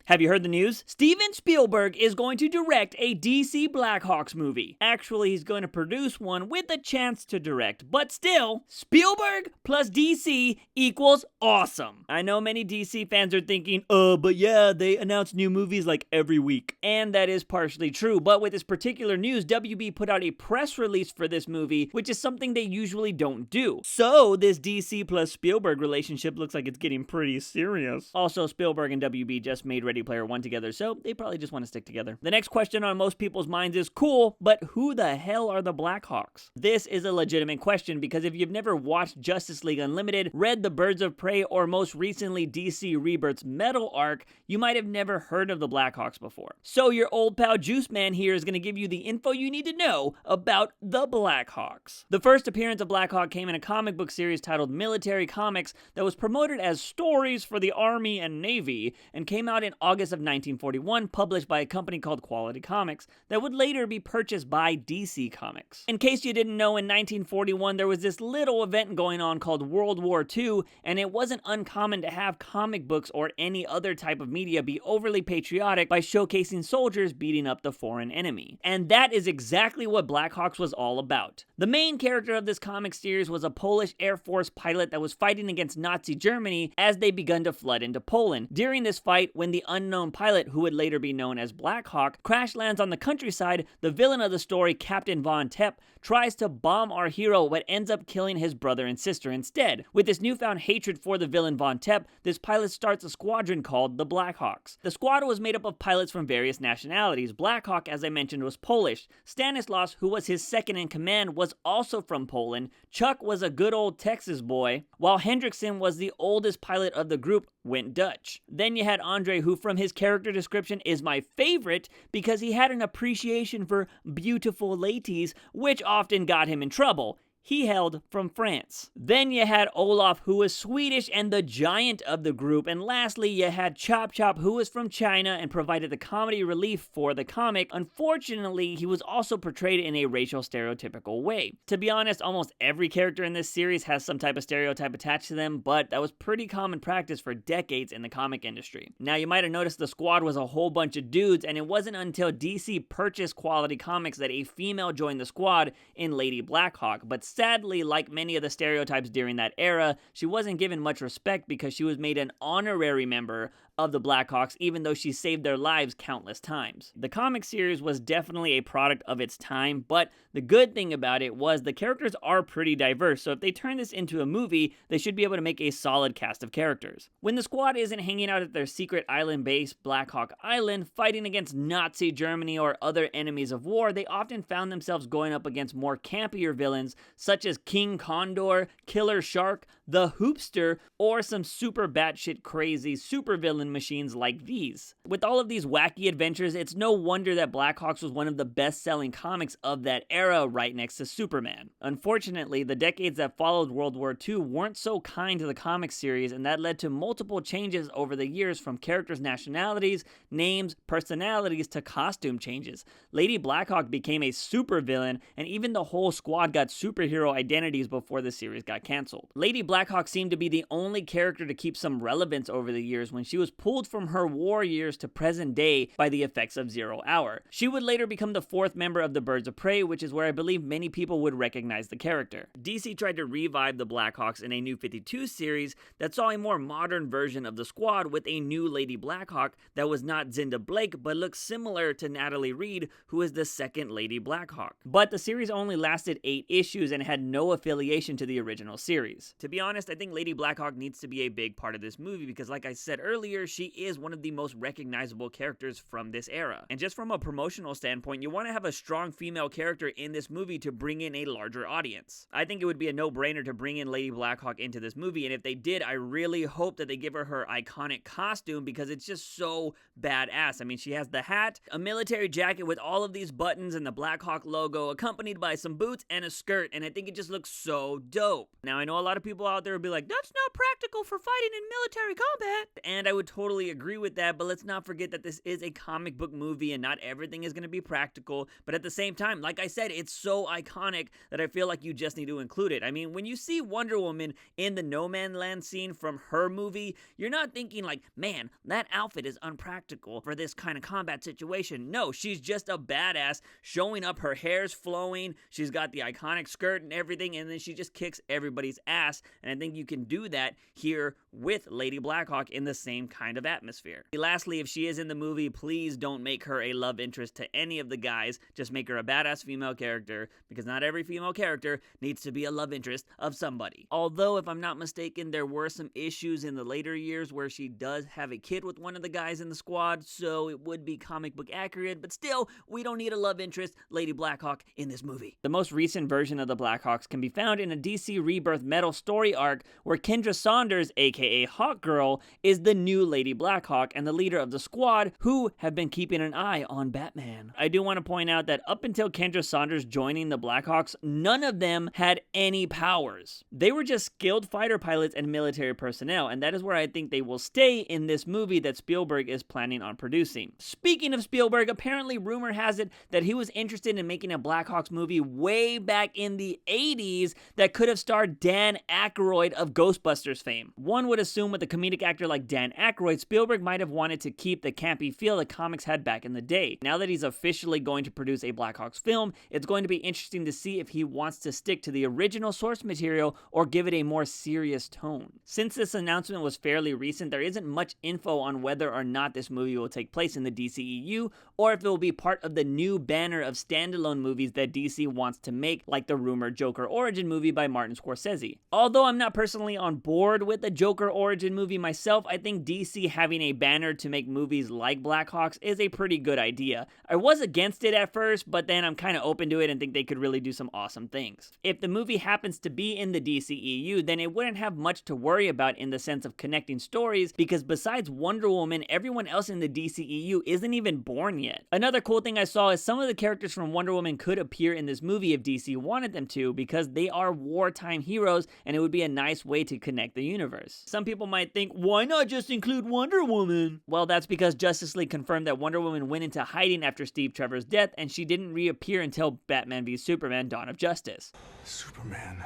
Have you heard the news? Steven Spielberg is going to direct a DC Blackhawks movie. Actually, he's going to produce one with a chance to direct, but still, Spielberg plus DC equals awesome. I know many DC fans are thinking, but yeah, they announce new movies like every week. And that is partially true, but with this particular news, WB put out a press release for this movie, which is something they usually don't do. So, this DC plus Spielberg relationship looks like it's getting pretty serious. Also, Spielberg and WB just made Ready Player One together, so they probably just want to stick together. The next question on most people's minds is, cool, but who the hell are the Blackhawks? This is a legitimate question because if you've never watched Justice League Unlimited, read the Birds of Prey, or most recently DC Rebirth's Metal arc, you might have never heard of the Blackhawks before. So your old pal Juice Man here is going to give you the info you need to know about the Blackhawks. The first appearance of Blackhawk came in a comic book series titled Military Comics that was promoted as stories for the Army and Navy and came out in August of 1941, published by a company called Quality Comics that would later be purchased by DC Comics. In case you didn't know, in 1941 there was this little event going on called World War II, and it wasn't uncommon to have comic books or any other type of media be overly patriotic by showcasing soldiers beating up the foreign enemy. And that is exactly what Blackhawks was all about. The main character of this comic series was a Polish Air Force pilot that was fighting against Nazi Germany as they begun to flood into Poland. During this fight, when the unknown pilot, who would later be known as Blackhawk, crash lands on the countryside, the villain of the story, Captain Von Tepp, tries to bomb our hero but ends up killing his brother and sister instead. With this newfound hatred for the villain Von Tepp, this pilot starts a squadron called the Blackhawks. The squad was made up of pilots from various nationalities. Blackhawk, as I mentioned, was Polish. Stanislaus, who was his second in command, was also from Poland. Chuck was a good old Texas boy, while Hendrickson was the oldest pilot of the group, went Dutch. Then you had Andre, who from his character description is my favorite because he had an appreciation for beautiful ladies, which often got him in trouble. He hailed from France. Then you had Olaf, who was Swedish and the giant of the group. And lastly, you had Chop Chop, who was from China and provided the comedy relief for the comic. Unfortunately, he was also portrayed in a racial stereotypical way. To be honest, almost every character in this series has some type of stereotype attached to them, but that was pretty common practice for decades in the comic industry. Now, you might have noticed the squad was a whole bunch of dudes, and it wasn't until DC purchased Quality Comics that a female joined the squad in Lady Blackhawk, but sadly, like many of the stereotypes during that era, she wasn't given much respect because she was made an honorary member of the Blackhawks, even though she saved their lives countless times. The comic series was definitely a product of its time, but the good thing about it was the characters are pretty diverse, so if they turn this into a movie, they should be able to make a solid cast of characters. When the squad isn't hanging out at their secret island base, Blackhawk Island, fighting against Nazi Germany or other enemies of war, they often found themselves going up against more campier villains such as King Condor, Killer Shark, the Hoopster, or some super batshit crazy supervillain machines like these. With all of these wacky adventures, it's no wonder that Blackhawks was one of the best-selling comics of that era, right next to Superman. Unfortunately, the decades that followed World War II weren't so kind to the comic series, and that led to multiple changes over the years, from characters' nationalities, names, personalities, to costume changes. Lady Blackhawk became a supervillain, and even the whole squad got superhero identities before the series got canceled. Lady Blackhawk seemed to be the only character to keep some relevance over the years when she was pulled from her war years to present day by the effects of Zero Hour. She would later become the fourth member of the Birds of Prey, which is where I believe many people would recognize the character. DC tried to revive the Blackhawks in a New 52 series that saw a more modern version of the squad with a new Lady Blackhawk that was not Zinda Blake but looked similar to Natalie Reed, who is the second Lady Blackhawk. But the series only lasted 8 issues and had no affiliation to the original series. To be honest, I think Lady Blackhawk needs to be a big part of this movie because, like I said earlier, she is one of the most recognizable characters from this era. And just from a promotional standpoint, you want to have a strong female character in this movie to bring in a larger audience. I think it would be a no-brainer to bring in Lady Blackhawk into this movie, and if they did, I really hope that they give her iconic costume because it's just so badass. I mean, she has the hat, a military jacket with all of these buttons and the Blackhawk logo, accompanied by some boots and a skirt, and I think it just looks so dope. Now, I know a lot of people out there would be like, that's not practical for fighting in military combat. And I would totally agree with that, but let's not forget that this is a comic book movie and not everything is going to be practical. But at the same time, like I said, it's so iconic that I feel like you just need to include it. I mean, when you see Wonder Woman in the No Man's Land scene from her movie, you're not thinking like, man, that outfit is unpractical for this kind of combat situation. No, she's just a badass showing up, her hair's flowing, she's got the iconic skirt and everything, and then she just kicks everybody's ass. And I think you can do that here with Lady Blackhawk in the same kind of atmosphere. Lastly, if she is in the movie, please don't make her a love interest to any of the guys. Just make her a badass female character, because not every female character needs to be a love interest of somebody. Although, if I'm not mistaken, there were some issues in the later years where she does have a kid with one of the guys in the squad, so it would be comic book accurate, but still, we don't need a love interest, Lady Blackhawk, in this movie. The most recent version of the Blackhawks can be found in a DC Rebirth Metal story arc where Kendra Saunders, aka Hawkgirl, is the new Lady Blackhawk and the leader of the squad who have been keeping an eye on Batman. I do want to point out that up until Kendra Saunders joining the Blackhawks, none of them had any powers. They were just skilled fighter pilots and military personnel, and that is where I think they will stay in this movie that Spielberg is planning on producing. Speaking of Spielberg, apparently rumor has it that he was interested in making a Blackhawks movie way back in the 80s that could have starred Dan Aykroyd of Ghostbusters fame. One would assume with a comedic actor like Dan Aykroyd, Spielberg might have wanted to keep the campy feel the comics had back in the day. Now that he's officially going to produce a Blackhawks film, it's going to be interesting to see if he wants to stick to the original source material or give it a more serious tone. Since this announcement was fairly recent, there isn't much info on whether or not this movie will take place in the DCEU or if it will be part of the new banner of standalone movies that DC wants to make, like the rumored Joker origin movie by Martin Scorsese. Although I'm not personally on board with the Joker origin movie myself, I think DC having a banner to make movies like Blackhawks is a pretty good idea. I was against it at first, but then I'm kind of open to it and think they could really do some awesome things. If the movie happens to be in the DCEU, then it wouldn't have much to worry about in the sense of connecting stories, because besides Wonder Woman, everyone else in the DCEU isn't even born yet. Another cool thing I saw is some of the characters from Wonder Woman could appear in this movie if DC wanted them to, because they are wartime heroes and it would be a nice way to connect the universe. Some people might think, why not just include Wonder Woman? Well, that's because Justice League confirmed that Wonder Woman went into hiding after Steve Trevor's death, and she didn't reappear until Batman v Superman: Dawn of Justice. Superman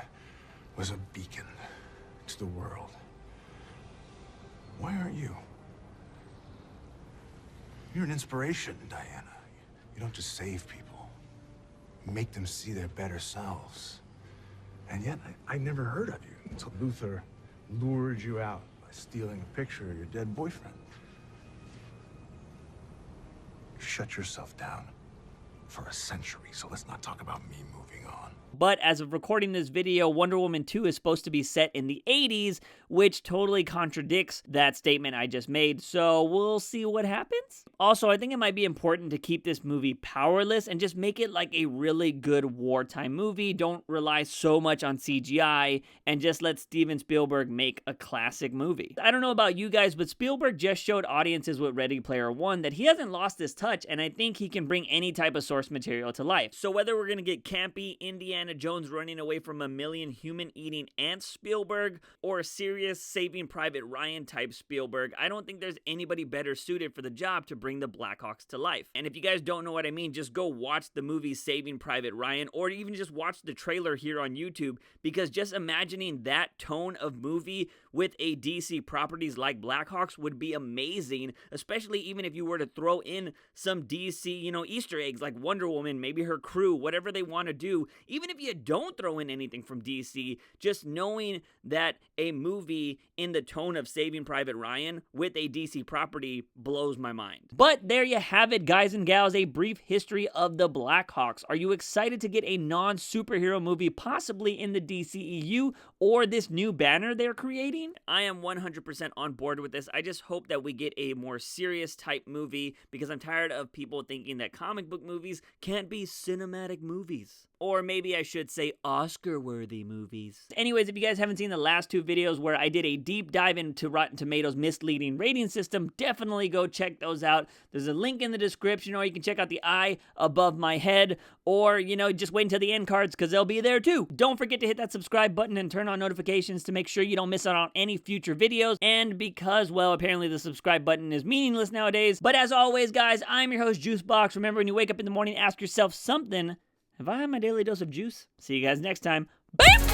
was a beacon to the world. Why aren't you? You're an inspiration, Diana. You don't just save people. You make them see their better selves. And yet, I never heard of you until Luther lured you out by stealing a picture of your dead boyfriend. You shut yourself down for a century, so let's not talk about me moving on. But as of recording this video, Wonder Woman 2 is supposed to be set in the 80s, which totally contradicts that statement I just made, so we'll see what happens. Also, I think it might be important to keep this movie powerless and just make it like a really good wartime movie. Don't rely so much on CGI and just let Steven Spielberg make a classic movie. I don't know about you guys, but Spielberg just showed audiences with Ready Player One that he hasn't lost his touch, and I think he can bring any type of source material to life. So whether we're gonna get campy Indiana Jones running away from a million human-eating ants Spielberg, or a serious Saving Private Ryan type Spielberg, I don't think there's anybody better suited for the job to bring the Blackhawks to life. And if you guys don't know what I mean, just go watch the movie Saving Private Ryan, or even just watch the trailer here on YouTube, because just imagining that tone of movie with a DC properties like Blackhawks would be amazing, especially even if you were to throw in some DC, Easter eggs like Wonder Woman, maybe her crew, whatever they want to do. Even if you don't throw in anything from DC, just knowing that a movie in the tone of Saving Private Ryan with a DC property blows my mind. But there you have it, guys and gals, a brief history of the Blackhawks. Are you excited to get a non-superhero movie possibly in the DCEU or this new banner they're creating? I am 100% on board with this. I just hope that we get a more serious type movie, because I'm tired of people thinking that comic book movies movies can't be cinematic movies. Or maybe I should say Oscar-worthy movies. Anyways, if you guys haven't seen the last 2 videos where I did a deep dive into Rotten Tomatoes' misleading rating system, definitely go check those out. There's a link in the description, or you can check out the eye above my head, or, just wait until the end cards because they'll be there too. Don't forget to hit that subscribe button and turn on notifications to make sure you don't miss out on any future videos. And because, well, apparently the subscribe button is meaningless nowadays. But as always, guys, I'm your host, JUICEbox. Remember, when you wake up in the morning, ask yourself something. Have I had my daily dose of juice? See you guys next time. Bye!